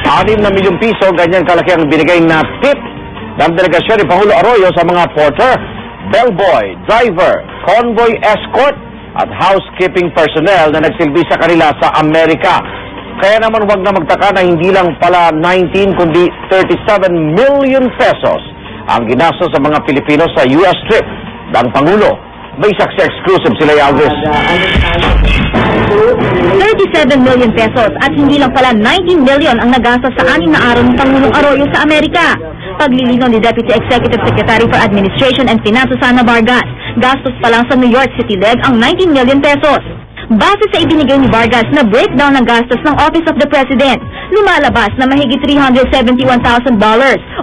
6 na milyong piso, ganyan kalaki ang binigay na tip ng delegasyon ni Pangulo Arroyo sa mga porter, bellboy, driver, convoy escort at housekeeping personnel na nagsilbi sa kanila sa Amerika. Kaya naman huwag na magtaka na hindi lang pala 19 kundi 37 million pesos ang ginastos sa mga Pilipino sa US trip ng Pangulo. May saksi exclusive sila Alves. 37 million pesos at hindi lang pala 19 million ang nagastos sa 6 na araw ng Pangulong Arroyo sa Amerika. Paglilinaw ni Deputy Executive Secretary for Administration and Finance Susana Vargas, gastos pa lang sa New York City leg ang 19 million pesos. Base sa ibinigay ni Vargas na breakdown ng gastos ng Office of the President, lumalabas na mahigit $371,000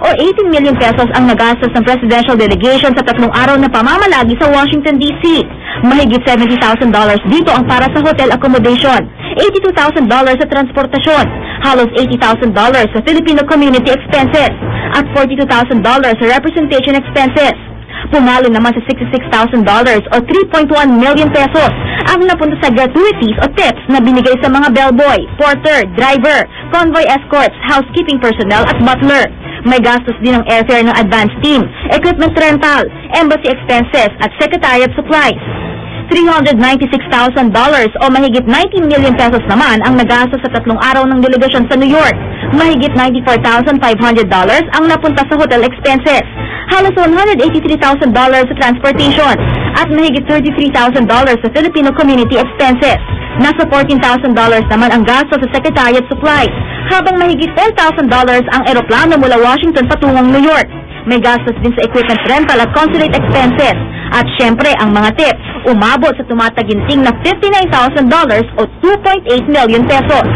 o 18 million pesos ang nagastos ng presidential delegation sa 3 araw na pamamalagi sa Washington, D.C. Mahigit $70,000 dito ang para sa hotel accommodation, $82,000 sa transportasyon, halos $80,000 sa Filipino community expenses, at $42,000 sa representation expenses. Pumalo naman sa $66,000 o 3.1 million pesos ang napunta sa gratuities o tips na binigay sa mga bellboy, porter, driver, convoy escorts, housekeeping personnel at butler. May gastos din ng airfare ng advance team, equipment rental, embassy expenses at secretariat supplies. $396,000 o mahigit 19 million pesos naman ang nagastos sa 3 araw ng delegasyon sa New York. Mahigit $94,500 ang napunta sa hotel expenses, halos $183,000 sa transportation, at mahigit $33,000 sa Filipino community expenses. Nasa $14,000 naman ang gastos sa secretariat supplies, habang mahigit $10,000 ang eroplano mula Washington patungong New York. May gastos din sa equipment rental at consulate expenses. At syempre, ang mga tips, umabot sa tumataginting na $59,000 o 2.8 million pesos.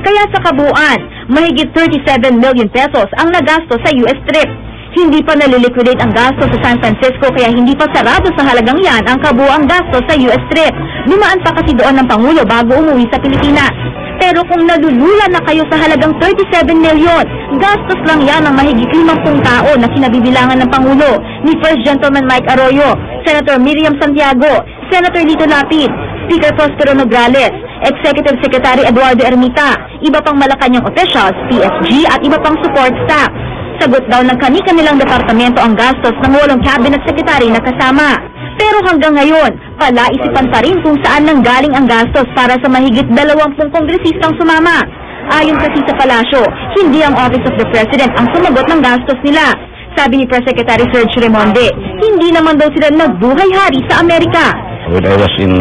Kaya sa kabuuan, mahigit 37 million pesos ang nagastos sa US trip. Hindi pa naliliquidate ang gastos sa San Francisco kaya hindi pa sarado sa halagang yan ang kabuuang gastos sa US trip. Dumaan pa kasi doon ng Pangulo bago umuwi sa Pilipinas. Pero kung nalulula na kayo sa halagang 37 million, gastos lang yan ng mahigit 50 tao na kinabibilangan ng Pangulo, ni First Gentleman Mike Arroyo, Senator Miriam Santiago, Senator Lito Lapid, Speaker Prospero Nograles, Executive Secretary Eduardo Ermita, iba pang Malacanang officials, PSG at iba pang support staff. Sagot daw ng kani-kanilang departamento ang gastos ng 8 cabinet secretary na kasama. Pero hanggang ngayon, palaisipan pa rin kung saan nanggaling ang gastos para sa mahigit 20 kongresistang sumama. Ayon kasi sa palasyo, hindi ang Office of the President ang sumagot ng gastos nila. Sabi ni Press Secretary Serge Remonde, hindi naman daw sila nagbuhay-hari sa Amerika. When I was in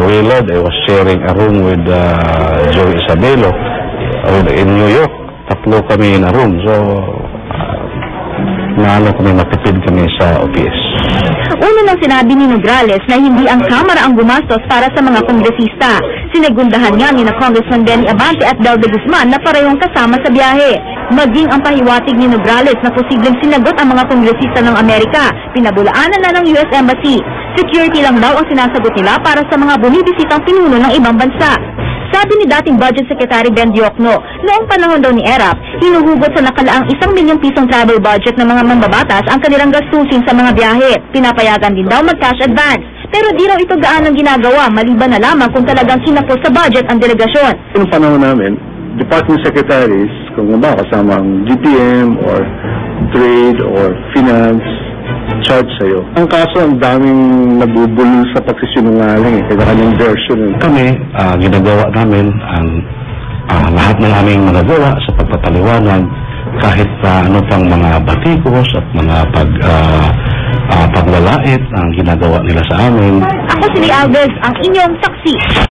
Willard, I was sharing a room with Joey Isabelo in New York. 3 kami na room, so matipid kami sa OPS. Una nang sinabi ni Nograles na hindi ang Kamara ang gumastos para sa mga kongresista. Sinegundahan niya ni Congressman Benny Abante at Del de Guzman na parehong kasama sa biyahe. Maging ang pahiwatig ni Nograles na posibleng sinagot ang mga kongresista ng Amerika, pinabulaanan na ng US Embassy. Security lang daw ang sinasagot nila para sa mga bumibisitang pinuno ng ibang bansa. Sabi ni dating Budget Secretary Ben Diokno, noong panahon daw ni ERAP, hinuhugot sa nakalaang 1 milyong pisong travel budget ng mga mambabatas ang kanilang gastusin sa mga biyahe. Pinapayagan din daw mag-cash advance. Pero di raw ito gaanong ginagawa, maliban na lamang kung talagang kinapos sa budget ang delegasyon. Noong panahon namin, department secretaries, kung kasama ang GPM or Trade or Finance, charge sa'yo. Ang kaso, ang daming nabubulol sa pagsisinungaling, kaya kanyang version. Kami, ginagawa namin ang lahat ng aming magagawa sa pagpapaliwanag, kahit ano pang mga batikos at mga paglalait ang ginagawa nila sa amin. Ako si Lee Alves, ang inyong saksi.